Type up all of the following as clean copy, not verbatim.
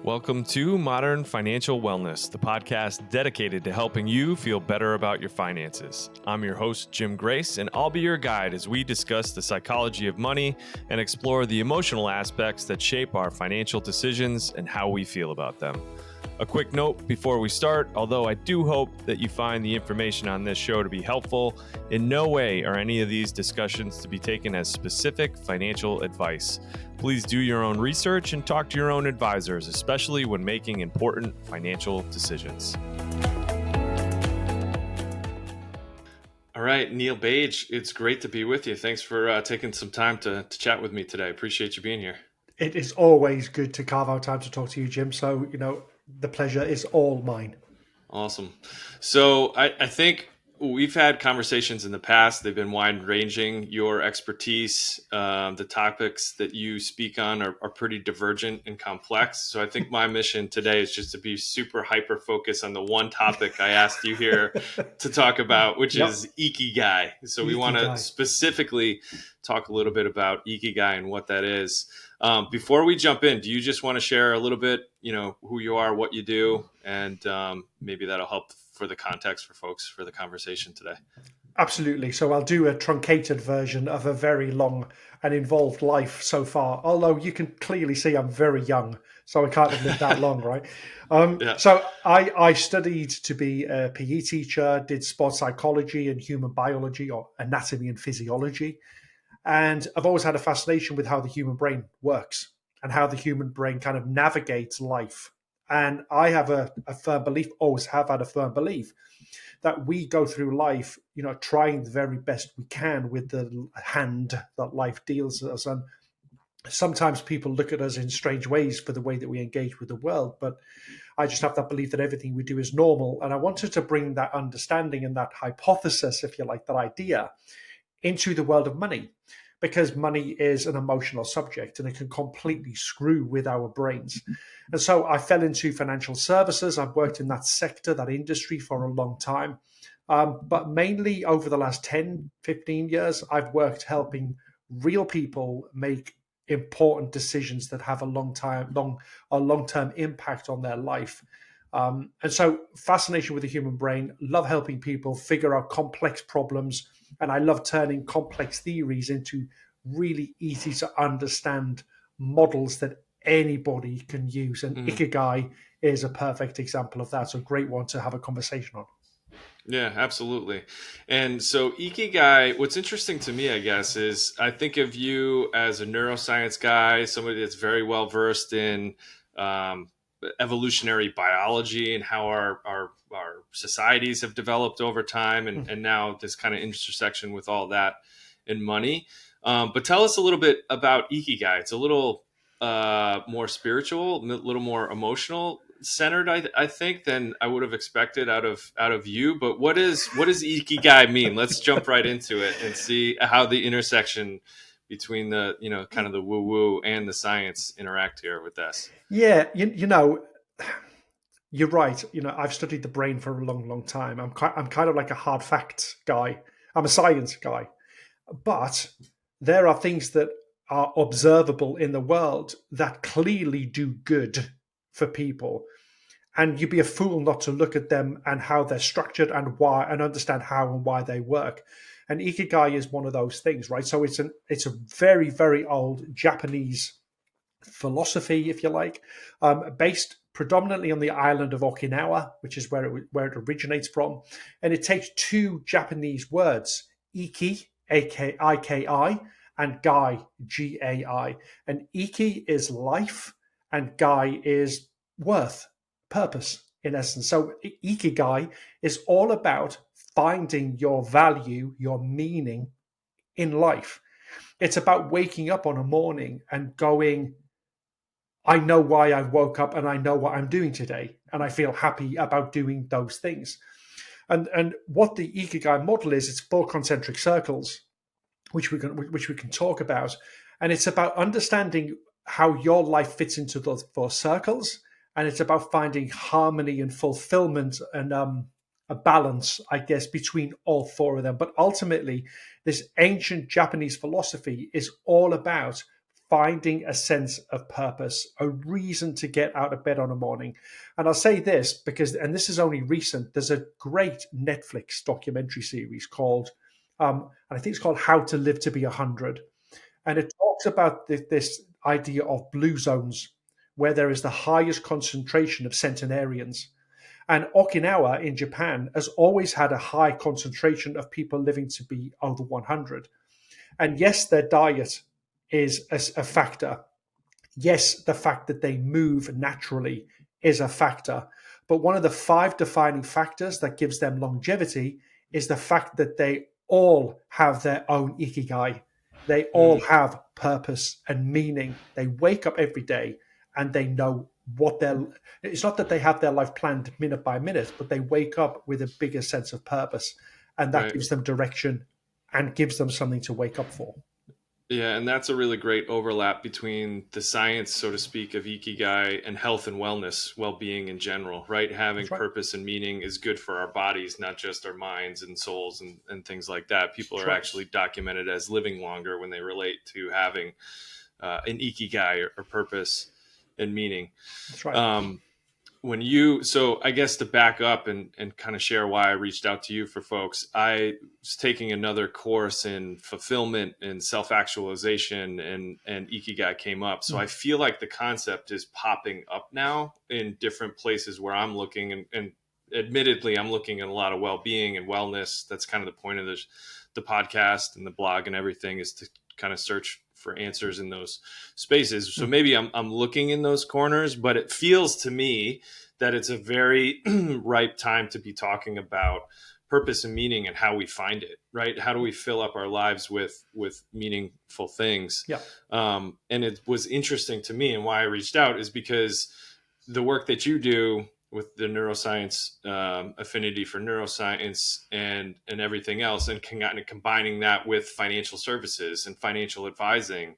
Welcome to Modern Financial Wellness, the podcast dedicated to helping you feel better about your finances. I'm your host, Jim Grace, and I'll be your guide as we discuss the psychology of money and explore the emotional aspects that shape our financial decisions and how we feel about them. A quick note before we start, although I do hope that you find the information on this show to be helpful, in no way are any of these discussions to be taken as specific financial advice. Please do your own research and talk to your own advisors, especially when making important financial decisions. All right, Neil Bage, it's great to be with you. Thanks for taking some time to chat with me today. I appreciate you being here. It is always good to carve out time to talk to you, Jim. So, the pleasure is all mine. Awesome. So I think we've had conversations in the past. They've been wide-ranging. Your expertise, the topics that you speak on are pretty divergent and complex. So I think my mission today is just to be super hyper-focused on the one topic I asked you here to talk about, which is Ikigai. So we want to specifically talk a little bit about Ikigai and what that is. Before we jump in, do you just want to share a little bit, who you are, what you do, and maybe that'll help for the context for folks for the conversation today? Absolutely. So I'll do a truncated version of a very long and involved life so far, although you can clearly see I'm very young, so I can't have lived that long, right? So I studied to be a PE teacher, did sports psychology and human biology, or anatomy and physiology. And I've always had a fascination with how the human brain works and how the human brain kind of navigates life. And I have a firm belief, always have had a firm belief, that we go through life, trying the very best we can with the hand that life deals us. And sometimes people look at us in strange ways for the way that we engage with the world. But I just have that belief that everything we do is normal. And I wanted to bring that understanding and that hypothesis, if you like, that idea, into the world of money, because money is an emotional subject and it can completely screw with our brains. And so I fell into financial services. I've worked in that sector, that industry for a long time. But mainly over the last 10, 15 years, I've worked helping real people make important decisions that have a long-term impact on their life. And so fascination with the human brain, love helping people figure out complex problems. And I love turning complex theories into really easy to understand models that anybody can use. And Ikigai is a perfect example of that. So great one to have a conversation on. Yeah, absolutely. And so Ikigai, what's interesting to me, I guess, is I think of you as a neuroscience guy, somebody that's very well versed in evolutionary biology and how our societies have developed over time, and now this kind of intersection with all that and money. But tell us a little bit about Ikigai. It's a little more spiritual, a little more emotional centered, I think, than I would have expected out of you. But what does Ikigai mean? Let's jump right into it and see how the intersection between the kind of the woo woo and the science interact here with this. Yeah, you're right. I've studied the brain for a long, long time. I'm kind of like a hard facts guy. I'm a science guy, but there are things that are observable in the world that clearly do good for people. And you'd be a fool not to look at them and how they're structured and why, and understand how and why they work. And Ikigai is one of those things, right? So it's a very, very old Japanese philosophy, if you like, based predominantly on the island of Okinawa, which is where it originates from. And it takes two Japanese words, Iki, A-K-I-K-I, and Gai, G-A-I. And Iki is life, and Gai is worth, purpose, in essence. So Ikigai is all about finding your value, your meaning in life. It's about waking up on a morning and going, I know why I woke up and I know what I'm doing today. And I feel happy about doing those things. And what the Ikigai model is, it's 4 concentric circles, which we can talk about. And it's about understanding how your life fits into those 4 circles. And it's about finding harmony and fulfillment and a balance, I guess, between all 4 of them. But ultimately, this ancient Japanese philosophy is all about finding a sense of purpose, a reason to get out of bed on a morning. And I'll say this because, and this is only recent, there's a great Netflix documentary series called, and I think it's called How to Live to Be 100. And it talks about this idea of blue zones where there is the highest concentration of centenarians. And Okinawa in Japan has always had a high concentration of people living to be over 100. And yes, their diet is a factor. Yes, the fact that they move naturally is a factor. But one of the five defining factors that gives them longevity is the fact that they all have their own Ikigai. They all have purpose and meaning. They wake up every day and they know what their, it's not that they have their life planned minute by minute, but they wake up with a bigger sense of purpose, and that Right. gives them direction and gives them something to wake up for. Yeah, and that's a really great overlap between the science, so to speak, of Ikigai and health and wellness, well-being in general, right? Having That's right. purpose and meaning is good for our bodies, not just our minds and souls and things like that. People That's are right. actually documented as living longer when they relate to having an Ikigai or purpose and meaning. That's right. Um, when you so I guess to back up and kind of share why I reached out to you for folks, I was taking another course in fulfillment and self-actualization, and Ikigai came up. So I feel like the concept is popping up now in different places where I'm looking, and admittedly I'm looking at a lot of well-being and wellness. That's kind of the point of the podcast and the blog and everything, is to kind of search for answers in those spaces. So maybe I'm looking in those corners, but it feels to me that it's a very ripe time to be talking about purpose and meaning and how we find it, right? How do we fill up our lives with meaningful things? Yeah. And it was interesting to me, and why I reached out is because the work that you do with the neuroscience, affinity for neuroscience and everything else, and combining that with financial services and financial advising,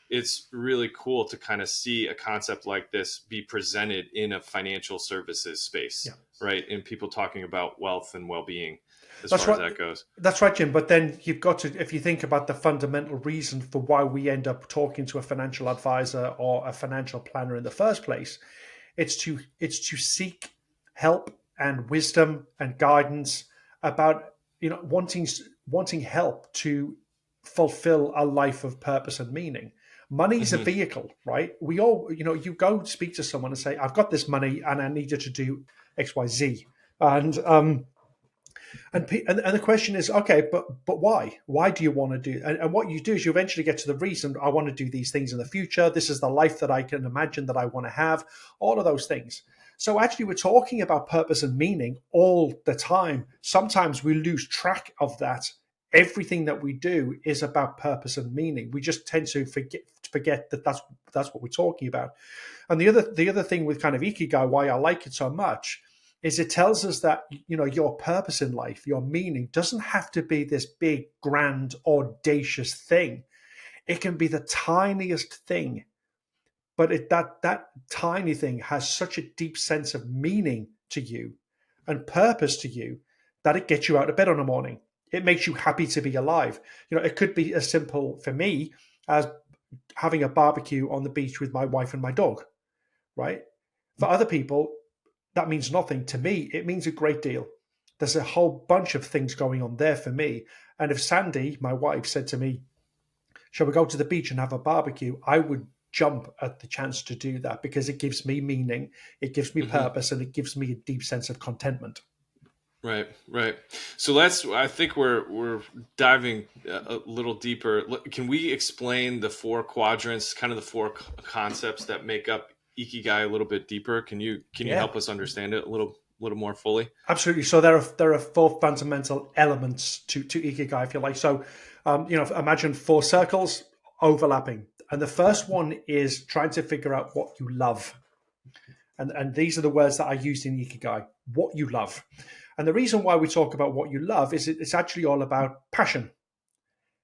it's really cool to kind of see a concept like this be presented in a financial services space, Yeah. right? And people talking about wealth and well-being as That's far as right. that goes. That's right, Jim. But then you've got to, if you think about the fundamental reason for why we end up talking to a financial advisor or a financial planner in the first place, it's to seek help and wisdom and guidance about wanting help to fulfill a life of purpose and meaning. Money's a Hmm. vehicle, right? We all, you go speak to someone and say, "I've got this money and I need you to do X, Y, Z," and and the question is, okay, but why? Why do you want to do? And what you do is you eventually get to the reason. I want to do these things in the future. This is the life that I can imagine that I want to have. All of those things. So actually, we're talking about purpose and meaning all the time. Sometimes we lose track of that. Everything that we do is about purpose and meaning. We just tend to forget that that's what we're talking about. And the other thing with kind of Ikigai, why I like it so much, is it tells us that your purpose in life, your meaning, doesn't have to be this big, grand, audacious thing. It can be the tiniest thing, but that tiny thing has such a deep sense of meaning to you and purpose to you that it gets you out of bed on a morning. It makes you happy to be alive. It could be as simple for me as having a barbecue on the beach with my wife and my dog, right? For other people, that means nothing. To me, it means a great deal. There's a whole bunch of things going on there for me. And if Sandy, my wife, said to me, "Shall we go to the beach and have a barbecue?" I would jump at the chance to do that because it gives me meaning, it gives me Hmm. purpose, and it gives me a deep sense of contentment. Right, right. So I think we're diving a little deeper. Can we explain the four quadrants, kind of the four concepts that make up Ikigai a little bit deeper? Can you Yeah, help us understand it a little more fully? absolutely. So there are four fundamental elements to Ikigai, if you like. So, imagine four circles overlapping, and the first one is trying to figure out what you love. And these are the words that I used in Ikigai: what you love. And the reason why we talk about what you love is it's actually all about passion.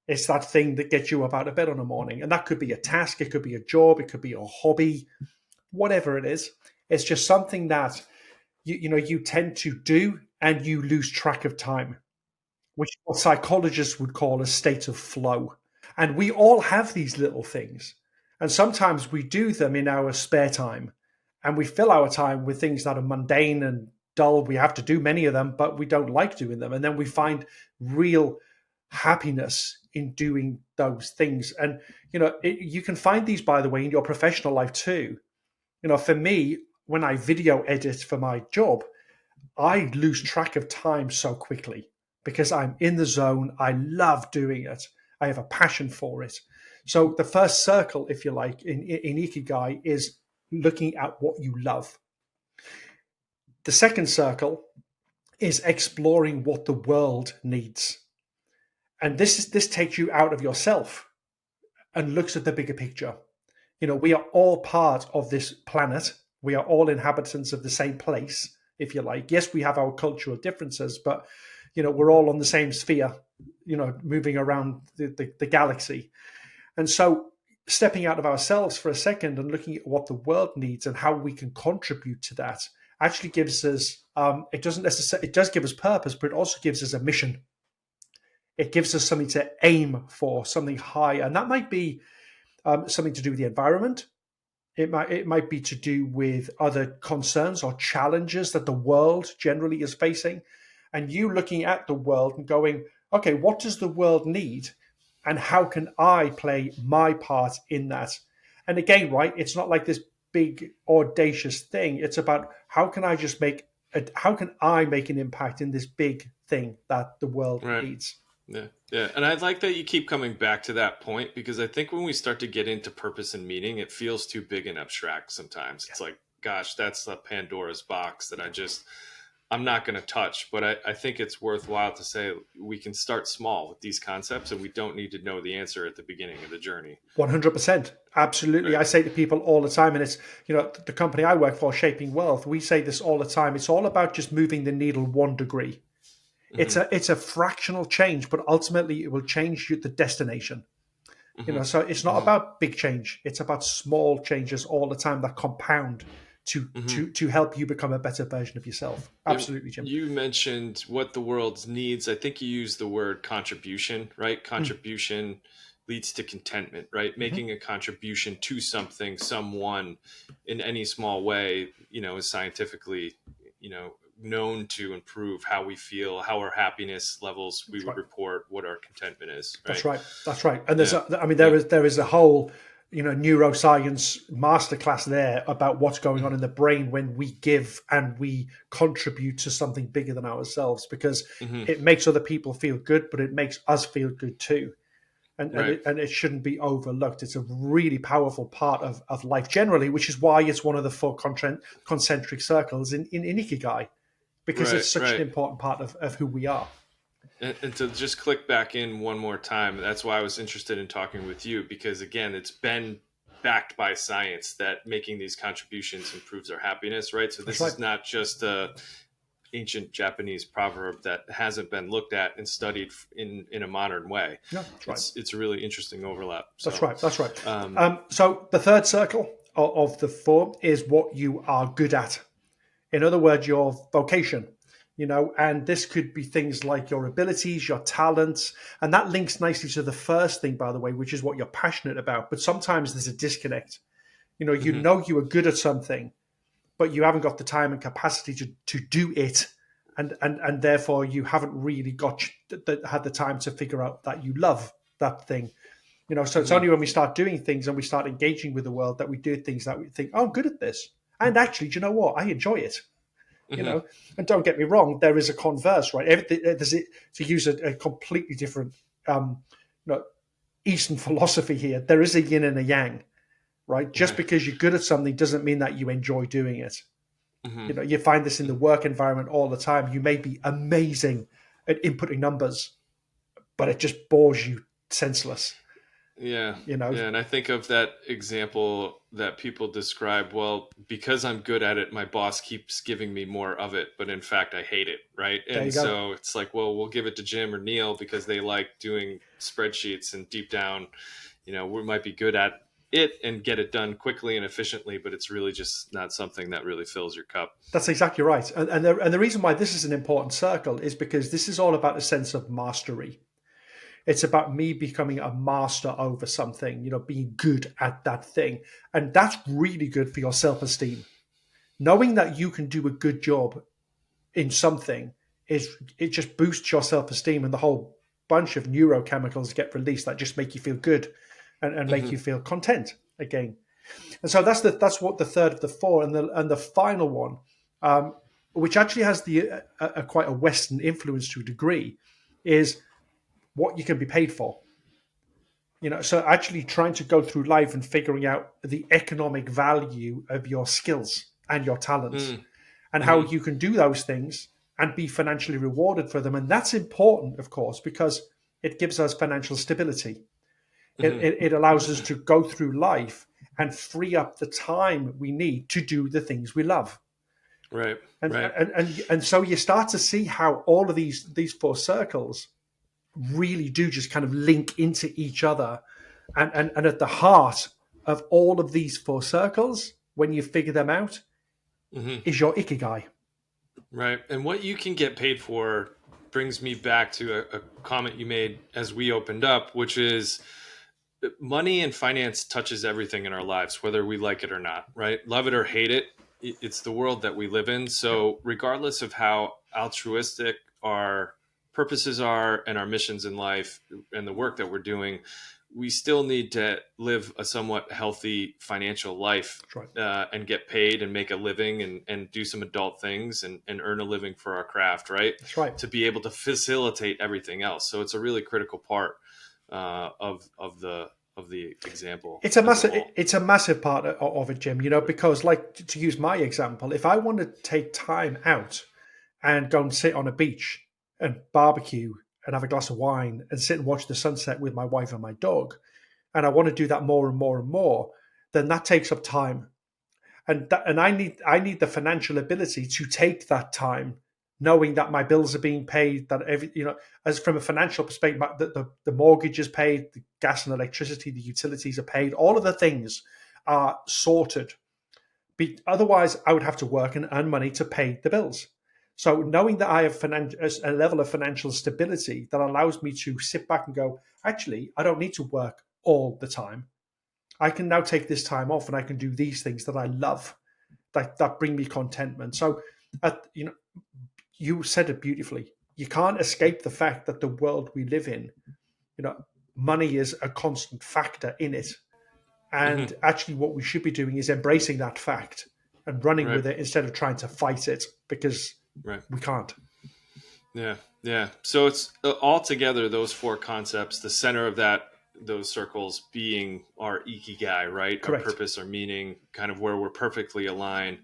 It's that thing that gets you up out of bed on a morning, and that could be a task, it could be a job, it could be a hobby, whatever it is. It's just something that you tend to do and you lose track of time, which is what psychologists would call a state of flow. And we all have these little things. And sometimes we do them in our spare time, and we fill our time with things that are mundane and dull. We have to do many of them, but we don't like doing them. And then we find real happiness in doing those things. And, you can find these, by the way, in your professional life too. For me, when I video edit for my job, I lose track of time so quickly because I'm in the zone. I love doing it. I have a passion for it. So the first circle, if you like, in Ikigai is looking at what you love. The second circle is exploring what the world needs. And this takes you out of yourself and looks at the bigger picture. We are all part of this planet. We are all inhabitants of the same place, if you like. Yes, we have our cultural differences, but we're all on the same sphere, moving around the galaxy. And so stepping out of ourselves for a second and looking at what the world needs and how we can contribute to that actually gives us it does give us purpose, but it also gives us a mission. It gives us something to aim for, something high, and that might be something to do with the environment. It might be to do with other concerns or challenges that the world generally is facing, and you looking at the world and going, okay, what does the world need, and how can I play my part in that? And again, right, it's not like this big audacious thing. It's about how can I make an impact in this big thing that the world Right. needs. Yeah. Yeah. And I like that you keep coming back to that point, because I think when we start to get into purpose and meaning, it feels too big and abstract sometimes. It's like, gosh, that's the Pandora's box that I'm not going to touch. But I think it's worthwhile to say we can start small with these concepts, and we don't need to know the answer at the beginning of the journey. 100%. Absolutely. Right. I say to people all the time, and it's, the company I work for, Shaping Wealth, we say this all the time. It's all about just moving the needle 1 degree. Mm-hmm. It's a fractional change, but ultimately it will change the destination. Mm-hmm. So it's not about big change. It's about small changes all the time that compound to Mm-hmm. to help you become a better version of yourself. Absolutely, Jim. You mentioned what the world needs. I think you used the word contribution, right? Mm. Contribution leads to contentment, right? Mm-hmm. Making a contribution to something, someone, in any small way, is scientifically, known to improve how we feel, how our happiness levels we That's would right. report, what our contentment is, That's right? right. That's right. And Yeah. Yeah. there is a whole neuroscience masterclass there about what's going on in the brain when we give and we contribute to something bigger than ourselves, because Mm-hmm. it makes other people feel good, but it makes us feel good too. Right. And it shouldn't be overlooked. It's a really powerful part of life generally, which is why it's one of the four concentric circles in Ikigai, because Right. it's such an Right. important part of who we are. And to just click back in one more time, that's why I was interested in talking with you, because again, it's been backed by science that making these contributions improves our happiness, right? So That's this right. is not just a ancient Japanese proverb that hasn't been looked at and studied in a modern way. Yeah, that's right. It's a really interesting overlap. That's So, right. That's right. um, So the third circle of the four is what you are good at. In other words, your vocation. And this could be things like your abilities, your talents, and that links nicely to the first thing, by the way, which is what you're passionate about. But sometimes there's a disconnect. mhm, You are good at something, but you haven't got the time and capacity to do it, and therefore you haven't really had the time to figure out that you love that thing. So it's mhm, only when we start doing things and we start engaging with the world that we do things that we think, oh, I'm good at this, and actually, do you know what, I enjoy it. you mhm, know and don't get me wrong, there is a converse, right? There's to use a completely different you know Eastern philosophy here. There is a yin and a yang, right? Just right, because you're good at something doesn't mean that you enjoy doing it. mhm, You find this in the work environment all the time. You may be amazing at inputting numbers, but it just bores you senseless. yeah, you know yeah. And I think of that example that people describe, well, because I'm good at it, my boss keeps giving me more of it, but in fact, I hate it, right? there And you go. so it's like, well, we'll give it to Jim or Neil because they like doing spreadsheets, and deep down, we might be good at it and get it done quickly and efficiently, but it's really just not something that really fills your cup. That's exactly right. And the reason why this is an important circle is because this is all about a sense of mastery. It's about me becoming a master over something, being good at that thing. And that's really good for your self esteem. Knowing that you can do a good job in something it just boosts your self esteem, and the whole bunch of neurochemicals get released that just make you feel good and make you Hmm. feel content again. And so that's what the third of the four, and the final one, um, which actually has a quite a Western influence to a degree, is what you can be paid for. So actually trying to go through life and figuring out the economic value of your skills and your talents, and how Hmm. you can do those things and be financially rewarded for them. And that's important, of course, because it gives us financial stability. It, Hmm. it, it allows us to go through life and free up the time we need to do the things we love. Right. And Right. so you start to see how all of these four circles really do just kind of link into each other. And at the heart of all of these four circles, when you figure them out, Hmm. is your Ikigai. Right. And what you can get paid for brings me back to a comment you made as we opened up, which is money and finance touches everything in our lives, whether we like it or not, right? Love it or hate it, it's the world that we live in. Yep, So, regardless of how altruistic our purposes are and our missions in life and the work that we're doing, we still need to live a somewhat healthy financial life, that's right. and get paid and make a living and do some adult things and earn a living for our craft, right? That's right. To be able to facilitate everything else. So, it's a really critical part of the example as a whole. It's a massive part of it, Jim. Because like to use my example, if I want to take time out and go and sit on a beach and barbecue and have a glass of wine and sit and watch the sunset with my wife and my dog, and I want to do that more and more and more, then that takes up time. And I need the financial ability to take that time, knowing that my bills are being paid, that as from a financial perspective, the mortgage is paid, the gas and electricity, the utilities are paid, all of the things are sorted. Otherwise, I would have to work and earn money to pay the bills. So knowing that I have a level of financial stability that allows me to sit back and go, actually, I don't need to work all the time. I can now take this time off and I can do these things that I love, that bring me contentment. So, you said it beautifully. You can't escape the fact that the world we live in, you know, money is a constant factor in it. Hmm. And actually, what we should be doing is embracing that fact and running Right. with it instead of trying to fight it, because Right. we can't. Yeah. Yeah. So it's all together those four concepts. The center of that those circles being our ikigai, right? Our Correct. purpose, our meaning, kind of where we're perfectly aligned.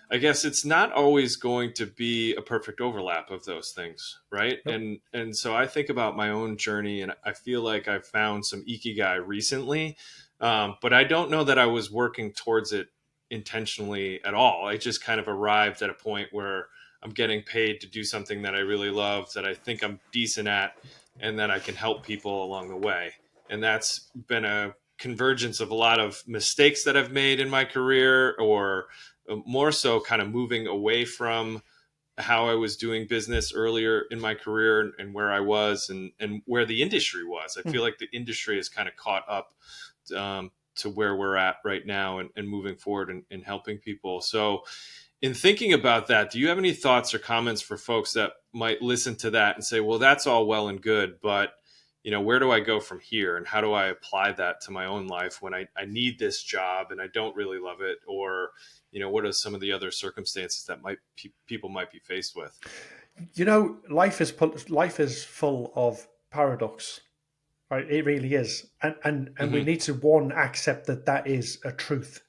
I guess it's not always going to be a perfect overlap of those things, right? Nope. And so I think about my own journey, and I feel like I've found some ikigai recently, but I don't know that I was working towards it intentionally at all. I just kind of arrived at a point where I'm getting paid to do something that I really love, that I think I'm decent at, and that I can help people along the way. And that's been a convergence of a lot of mistakes that I've made in my career, or more so kind of moving away from how I was doing business earlier in my career, and where I was, and where the industry was. I feel Hmm. like the industry has kind of caught up to where we're at right now, and moving forward and helping people. So, in thinking about that, do you have any thoughts or comments for folks that might listen to that and say, well, that's all well and good, but where do I go from here, and how do I apply that to my own life when I need this job and I don't really love it? Or, what are some of the other circumstances that people might be faced with? Life is full of paradox, right? It really is, and we Hmm. need to one accept that that is a truth.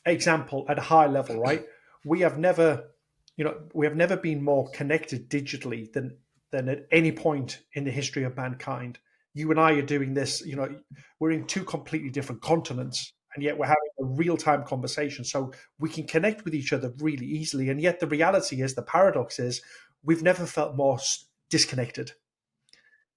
Example at a high level, right? We have never, we have never been more connected digitally than at any point in the history of mankind. You and I are doing this, we're in two completely different continents, and yet we're having a real time conversation. So we can connect with each other really easily. And yet the reality is, the paradox is, we've never felt more disconnected.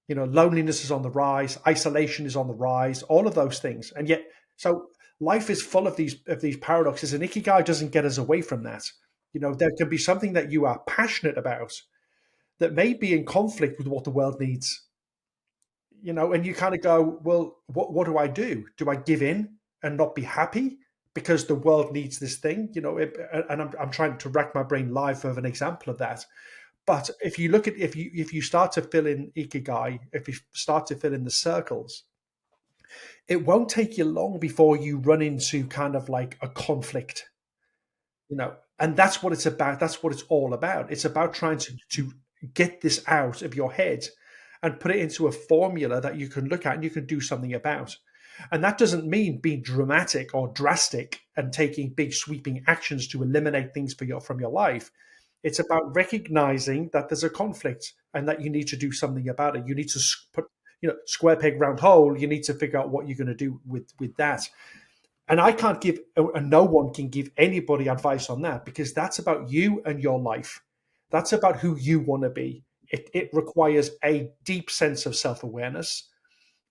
Loneliness is on the rise, isolation is on the rise, all of those things. And yet, so life is full of these paradoxes, and Ikigai doesn't get us away from that. There can be something that you are passionate about that may be in conflict with what the world needs. and you kind of go, well, what do I do? Do I give in and not be happy because the world needs this thing? And I'm trying to rack my brain live of an example of that. But if you look at if you start to fill in ikigai, if you start to fill in the circles, it won't take you long before you run into kind of like a conflict, and that's what it's about. That's what it's all about. It's about trying to get this out of your head and put it into a formula that you can look at and you can do something about. And that doesn't mean being dramatic or drastic and taking big sweeping actions to eliminate things from your life. It's about recognizing that there's a conflict and that you need to do something about it. You need to put, square peg round hole. You need to figure out what you're going to do with that. And I can't give, and no one can give anybody advice on that, because that's about you and your life. That's about who you want to be. It requires a deep sense of self awareness.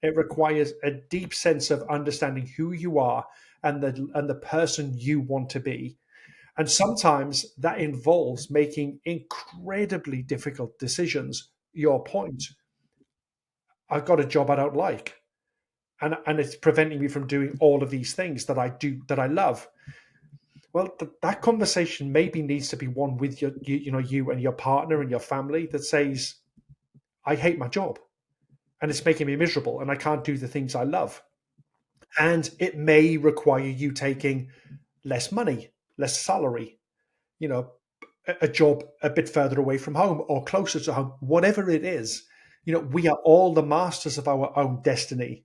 It requires a deep sense of understanding who you are and the person you want to be. And sometimes that involves making incredibly difficult decisions. Your point, I've got a job I don't like, and it's preventing me from doing all of these things that I do that I love. Well, that conversation maybe needs to be one with you and your partner and your family, that says, I hate my job and it's making me miserable and I can't do the things I love. And it may require you taking less money, less salary, you know, a job a bit further away from home or closer to home, whatever it is. We are all the masters of our own destiny.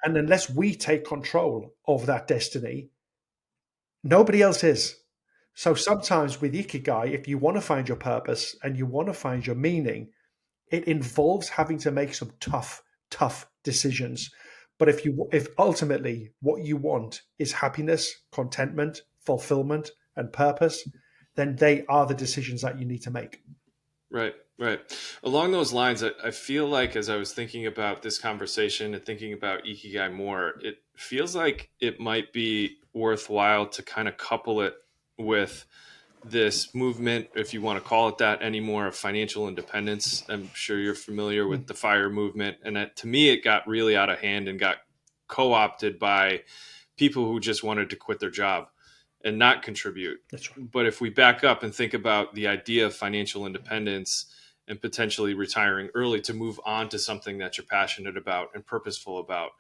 And unless we take control of that destiny, nobody else is. So sometimes with Ikigai, if you want to find your purpose and you want to find your meaning, it involves having to make some tough, tough decisions. But if ultimately what you want is happiness, contentment, fulfillment, and purpose, then they are the decisions that you need to make. Right, right. Along those lines, I feel like as I was thinking about this conversation and thinking about Ikigai more, it feels like it might be worthwhile to kind of couple it with this movement, if you want to call it that anymore, of financial independence. I'm sure you're familiar with Mm, the FIRE movement. And to me, it got really out of hand and got co opted by people who just wanted to quit their job and not contribute. that's right. But if we back up and think about the idea of financial independence and potentially retiring early to move on to something that you're passionate about and purposeful about,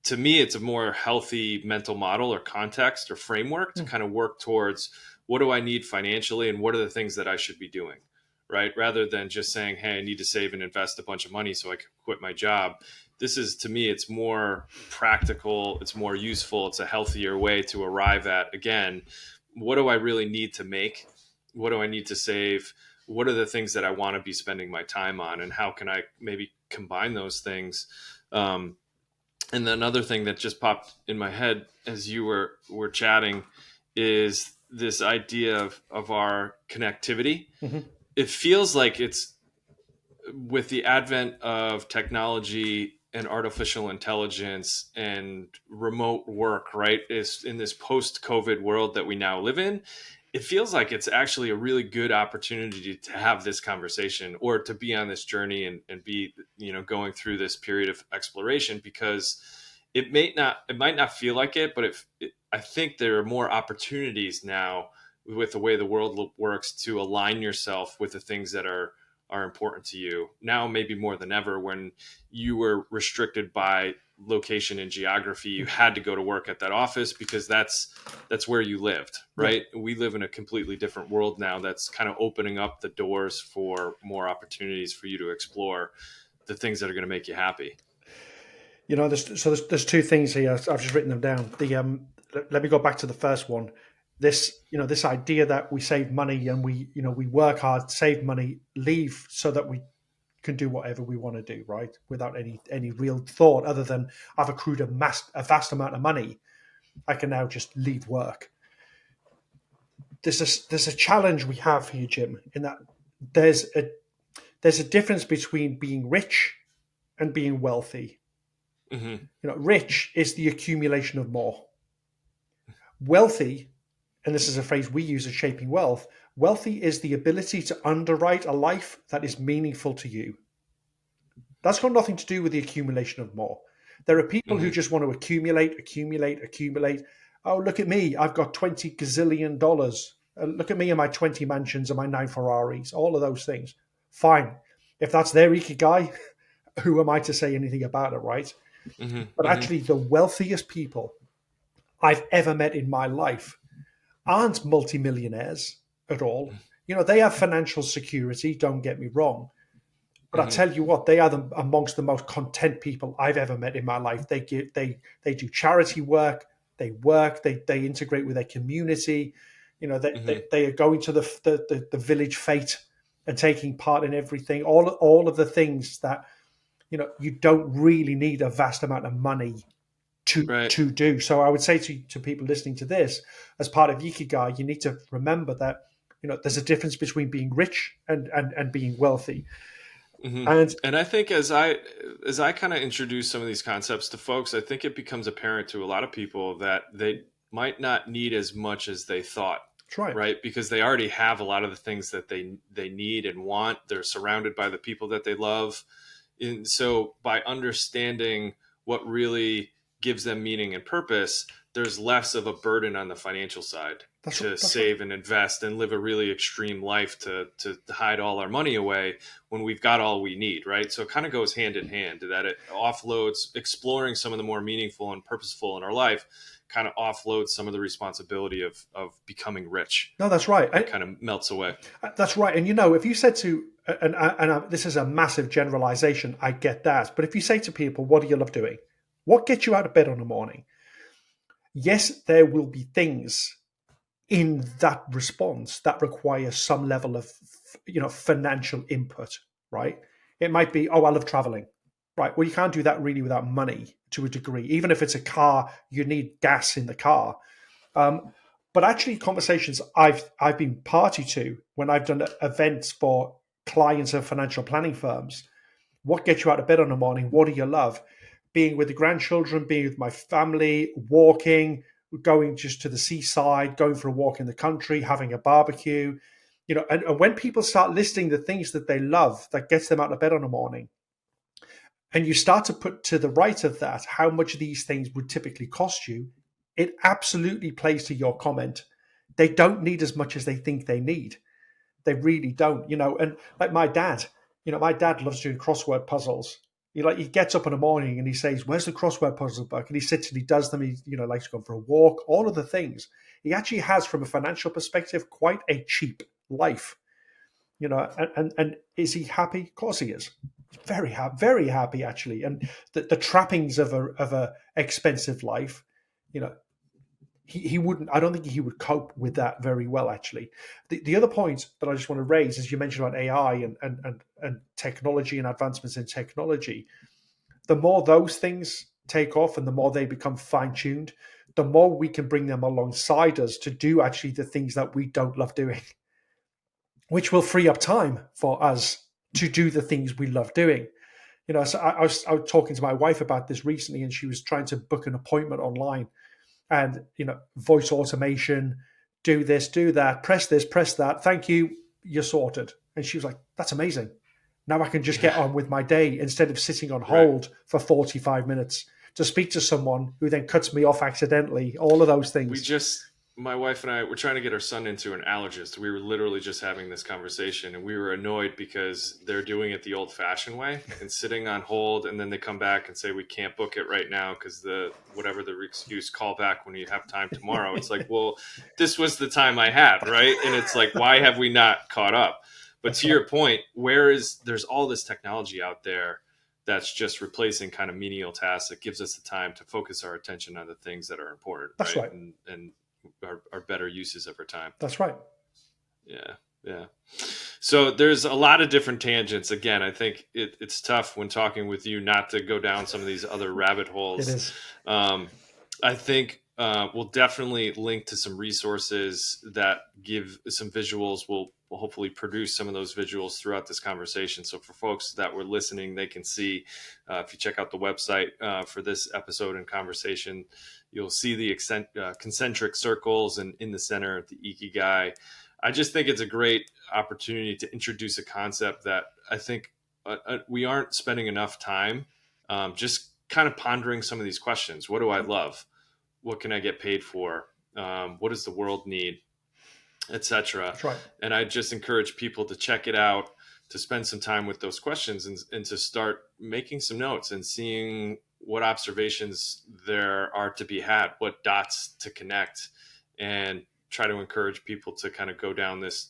to me, it's a more healthy mental model or context or framework to Mm, kind of work towards what do I need financially and what are the things that I should be doing, right? Rather than just saying, hey, I need to save and invest a bunch of money so I can quit my job. This is, to me, it's more practical, it's more useful, it's a healthier way to arrive at, again, what do I really need to make? What do I need to save? What are the things that I want to be spending my time on? And how can I maybe combine those things? And then another thing that just popped in my head as you were chatting is this idea of our connectivity. mhm. It feels like it's with the advent of technology and artificial intelligence and remote work, right? Is in this post-COVID world that we now live in, it feels like it's actually a really good opportunity to have this conversation or to be on this journey and be, going through this period of exploration, because it might not feel like it, but I think there are more opportunities now with the way the world works to align yourself with the things that are important to you now, maybe more than ever. When you were restricted by location and geography, you had to go to work at that office because that's where you lived, Yeah. right? We live in a completely different world now that's kind of opening up the doors for more opportunities for you to explore the things that are going to make you happy. There's two things here. I've just written them down. Let me go back to the first one. This idea that we save money and we work hard, save money, leave so that we can do whatever we want to do, right? Without any real thought other than I've accrued a vast amount of money. I can now just leave work. There's a challenge we have here, Jim, in that there's a there's a difference between being rich and being wealthy. Hmm. Rich is the accumulation of more. Wealthy, and this is a phrase we use as shaping wealth, wealthy is the ability to underwrite a life that is meaningful to you. That's got nothing to do with the accumulation of more. There are people who Hmm. just want to accumulate, accumulate, accumulate. Oh, look at me. I've got 20 gazillion dollars. Look at me and my 20 mansions and my 9 Ferraris, all of those things. Fine. If that's their Ikigai, who am I to say anything about it, right? Hmm. But Hmm. actually, the wealthiest people I've ever met in my life aren't multimillionaires at all. They have financial security, don't get me wrong. But I Hmm. tell you what, they are amongst the most content people I've ever met in my life. They do charity work, they integrate with their community. Hmm. They are going to the village fete and taking part in everything. All of the things that you don't really need a vast amount of money Right. to do. So I would say to people listening to this, as part of Ikigai, you need to remember that there's a difference between being rich and being wealthy. Hmm. And And I think as I kind of introduce some of these concepts to folks, I think it becomes apparent to a lot of people that they might not need as much as they thought, that's right. right? Because they already have a lot of the things that they need and want. They're surrounded by the people that they love. And so by understanding what really gives them meaning and purpose, there's less of a burden on the financial side to That's right. save and invest and live a really extreme life to hide all our money away when we've got all we need, right? So it kind of goes hand in hand that it offloads exploring some of the more meaningful and purposeful in our life, kind of offloads some of the responsibility of becoming rich. No, that's right. It kind of melts away. That's right. And if you said to this is a massive generalization, I get that. But if you say to people, "What do you love doing? What gets you out of bed in the morning?" Yes, there will be things in that response that require some level of financial input, right? It might be, oh, I love traveling, right? Well, you can't do that really without money to a degree. Even if it's a car, you need gas in the car. um, but actually, conversations I've been party to when I've done events for clients of financial planning firms. What gets you out of bed in the morning? What do you love? Being with the grandchildren, being with my family, walking, going just to the seaside, going for a walk in the country, having a barbecue. And when people start listing the things that they love that gets them out of bed in the morning, and you start to put to the right of that how much these things would typically cost you, it absolutely plays to your comment. They don't need as much as they think they need. They really don't, And like my dad loves doing crossword puzzles. He gets up in the morning and he says, "Where's the crossword puzzle book?" And he sits and he does them. He likes to go for a walk. All of the things he actually has, from a financial perspective, quite a cheap life. And is he happy? Of course he is. Very happy actually. And the trappings of a expensive life, you know, he wouldn't. I don't think he would cope with that very well. Actually, the other point that I just want to raise is you mentioned about AI and technology and advancements in technology. The more those things take off and the more they become fine tuned, the more we can bring them alongside us to do actually the things that we don't love doing, which will free up time for us to do the things we love doing. So I was talking to my wife about this recently, and she was trying to book an appointment online, and voice automation, do this, do that, press this, press that, thank you, you're sorted. And she was like, "That's amazing. Now I can just Yeah. get on with my day instead of sitting on Right. hold for 45 minutes to speak to someone who then cuts me off accidentally." All of those we things. just My wife and I were trying to get our son into an allergist. We were literally just having this conversation, and we were annoyed because they're doing it the old-fashioned way and sitting on hold, and then they come back and say we can't book it right now because the whatever the excuse, call back when you have time tomorrow. It's like, well, this was the time I had, right? And it's like, why have we not caught up? But That's to right. your point, there's all this technology out there that's just replacing kind of menial tasks that gives us the time to focus our attention on the things that are important, That's right? right. And are better uses of our time. That's right. Yeah. Yeah. So there's a lot of different tangents. Again, I think it's tough when talking with you not to go down some of these other rabbit It holes. is. Um, I think we'll definitely link to some resources that give some visuals. We'll hopefully produce some of those visuals throughout this conversation. So for folks that were listening, they can see if you check out the website for this episode and conversation, you'll see the concentric circles and in the center, the Ikigai. I just think it's a great opportunity to introduce a concept that I think we aren't spending enough time just kind of pondering some of these questions. What do I love? What can I get paid for? What does the world need? Etc. That's right. And I just encourage people to check it out, to spend some time with those questions, and to start making some notes and seeing what observations there are to be had, what dots to connect, and try to encourage people to kind of go down this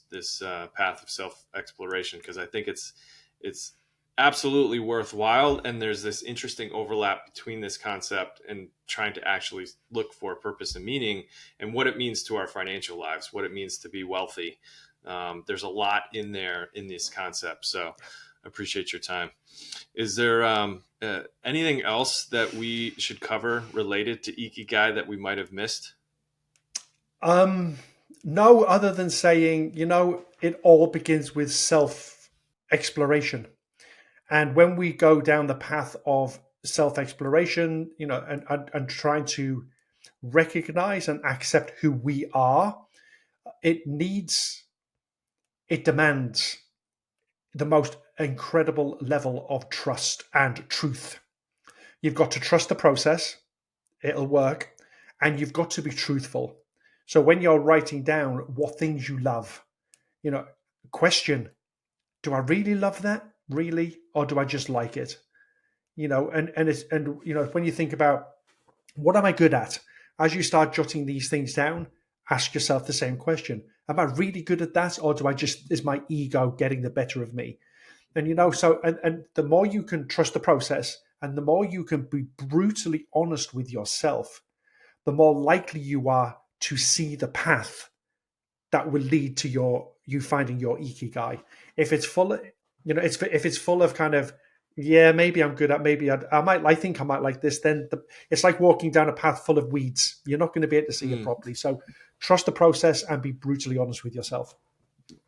path of self exploration, because I think it's absolutely worthwhile, and there's this interesting overlap between this concept and trying to actually look for purpose and meaning and what it means to our financial lives, what it means to be wealthy. There's a lot in there in this concept, so I appreciate your time. Is there anything else that we should cover related to Ikigai that we might have missed? No, other than saying, it all begins with self exploration. And when we go down the path of self exploration, and trying to recognize and accept who we are, it demands the most incredible level of trust and truth. You've got to trust the process, it'll work, and you've got to be truthful. So when you're writing down what things you love, question, do I really love that? Really? Or do I just like it? And when you think about what am I good at, as you start jotting these things down, ask yourself the same question. Am I really good at that? Or is my ego getting the better of me? And and the more you can trust the process and the more you can be brutally honest with yourself, the more likely you are to see the path that will lead to you finding your ikigai. If it's full of, if it's full of kind of, yeah, maybe I'm good at, I think I might like this, then it's like walking down a path full of weeds. You're not going to be able to see it properly. So trust the process and be brutally honest with yourself.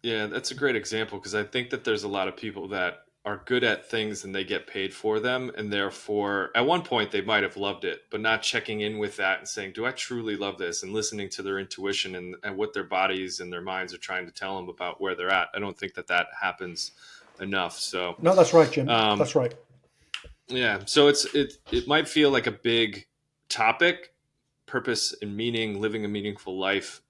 Yeah, that's a great example, because I think that there's a lot of people that are good at things and they get paid for them. And therefore, at one point, they might have loved it, but not checking in with that and saying, do I truly love this? And listening to their intuition and what their bodies and their minds are trying to tell them about where they're at. I don't think that happens enough. So, No, that's right, Jim. That's right. yeah. So it might feel like a big topic, purpose and meaning, living a meaningful life,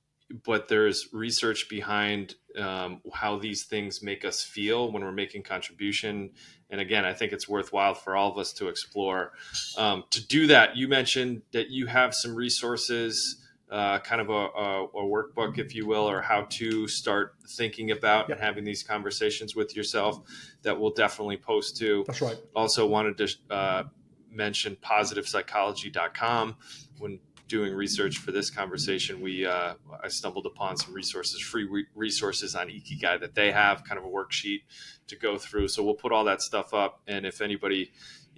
but there's research behind how these things make us feel when we're making contribution. And again, I think it's worthwhile for all of us to explore. To do that, you mentioned that you have some resources, kind of a workbook, if you will, or how to start thinking about and having these conversations with yourself, that we'll definitely post to. That's right. Also wanted to mention positivepsychology.com. When doing research for this conversation, I stumbled upon some resources, free resources on Ikigai that they have, kind of a worksheet to go through. So we'll put all that stuff up, and if anybody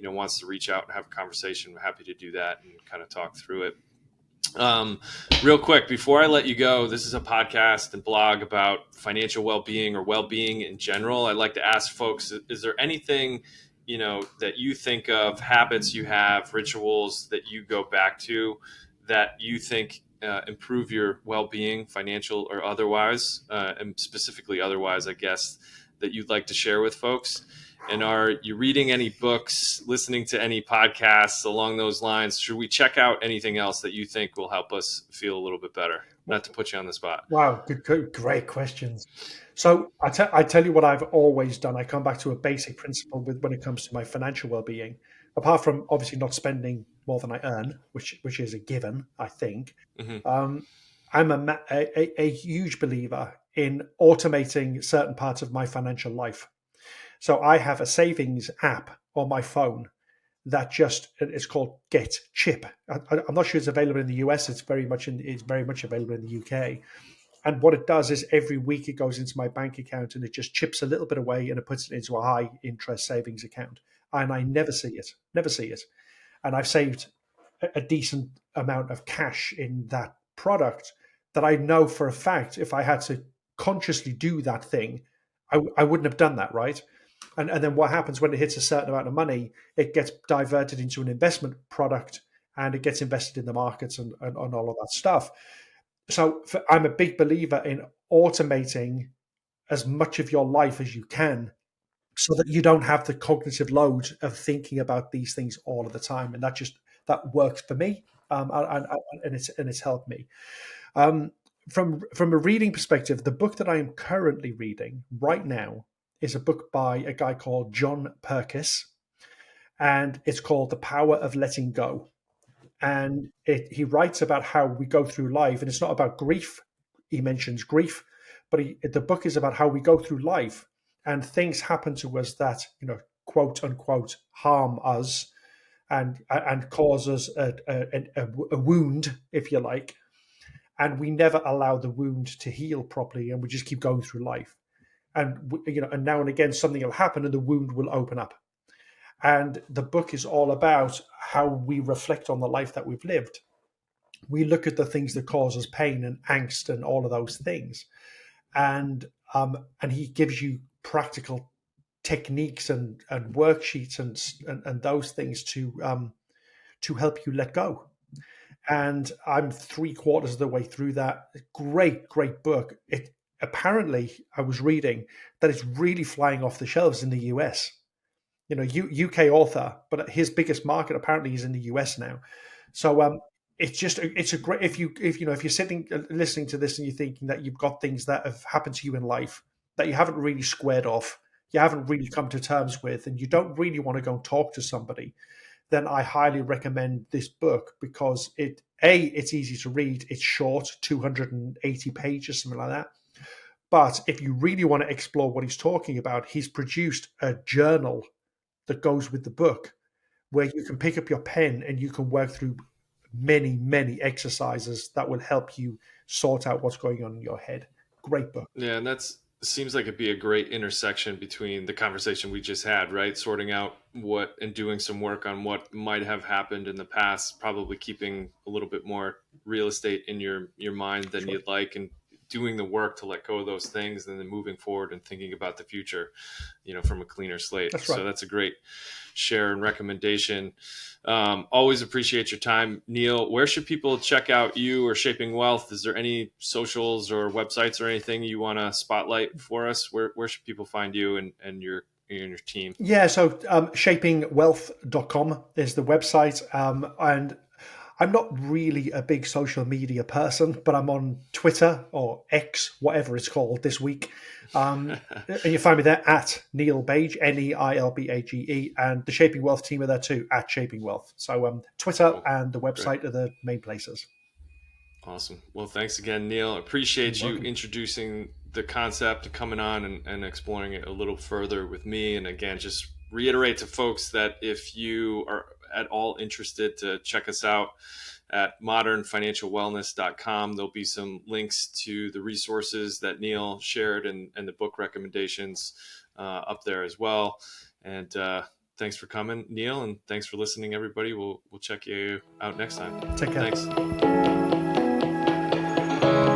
wants to reach out and have a conversation, I'm happy to do that and kind of talk through it. Real quick, before I let you go, this is a podcast and blog about financial well-being or well-being in general. I'd like to ask folks, is there anything that you think of, habits you have, rituals that you go back to that you think improve your well-being, financial or otherwise, and specifically otherwise, I guess, that you'd like to share with folks? And are you reading any books, listening to any podcasts along those lines? Should we check out anything else that you think will help us feel a little bit better? Not to put you on the spot. Wow, good, great questions. So I tell you what I've always done. I come back to a basic principle when it comes to my financial well-being. Apart from obviously not spending more than I earn, which is a given, I think. Mm-hmm. I'm a huge believer in automating certain parts of my financial life. So I have a savings app on my phone that it's called Get Chip. I'm not sure it's available in the US. It's very much available in the UK. And what it does is every week it goes into my bank account and it just chips a little bit away and it puts it into a high interest savings account. And I never see it. And I've saved a decent amount of cash in that product that I know for a fact if I had to consciously do that thing, I wouldn't have done that, right? And then what happens when it hits a certain amount of money, it gets diverted into an investment product and it gets invested in the markets and all of that stuff. So I'm a big believer in automating as much of your life as you can so that you don't have the cognitive load of thinking about these things all of the time. And that works for me, and it's helped me. Um, from a reading perspective, the book that I am currently reading right now is a book by a guy called John Perkis, and it's called The Power of Letting Go. And he writes about how we go through life, and it's not about grief. He mentions grief, but the book is about how we go through life, and things happen to us that, quote unquote, harm us and cause us a wound, if you like, and we never allow the wound to heal properly, and we just keep going through life. And and now and again something will happen, and the wound will open up. And the book is all about how we reflect on the life that we've lived. We look at the things that cause us pain and angst and all of those things, and he gives you practical techniques and worksheets and those things to help you let go. And I'm three-quarters of the way through that. Great book. It apparently, I was reading that it's really flying off the shelves in the US. UK author, but his biggest market apparently is in the US now. So it's a great, if you're sitting listening to this and you're thinking that you've got things that have happened to you in life that you haven't really squared off, you haven't really come to terms with, and you don't really want to go and talk to somebody, then I highly recommend this book, because it's easy to read, it's short, 280 pages, something like that. But if you really want to explore what he's talking about, he's produced a journal that goes with the book, where you can pick up your pen and you can work through many exercises that will help you sort out what's going on in your head. Great book. Yeah, and that's seems like it'd be a great intersection between the conversation we just had, right? Sorting out what and doing some work on what might have happened in the past, probably keeping a little bit more real estate in your mind than Sure. you'd like, and doing the work to let go of those things, and then moving forward and thinking about the future, from a cleaner slate. That's So right. that's a great share and recommendation. Always appreciate your time, Neil. Where should people check out you or Shaping Wealth? Is there any socials or websites or anything you want to spotlight for us? Where should people find you and your team? Yeah, so shapingwealth.com is the website. And I'm not really a big social media person, but I'm on Twitter, or X, whatever it's called this week. And you find me there at Neil Bage, Neilbage, and the Shaping Wealth team are there too, at Shaping Wealth. So Twitter Cool. and the Great. website are the main places. Awesome. Well, thanks again, Neil. You're Appreciate you welcome. introducing the concept, coming on and exploring it a little further with me. And again, just reiterate to folks that if you are at all interested, to check us out at modernfinancialwellness.com. There'll be some links to the resources that Neil shared, and the book recommendations up there as well. And thanks for coming, Neil, and thanks for listening, everybody. We'll check you out next time. Take care. Thanks.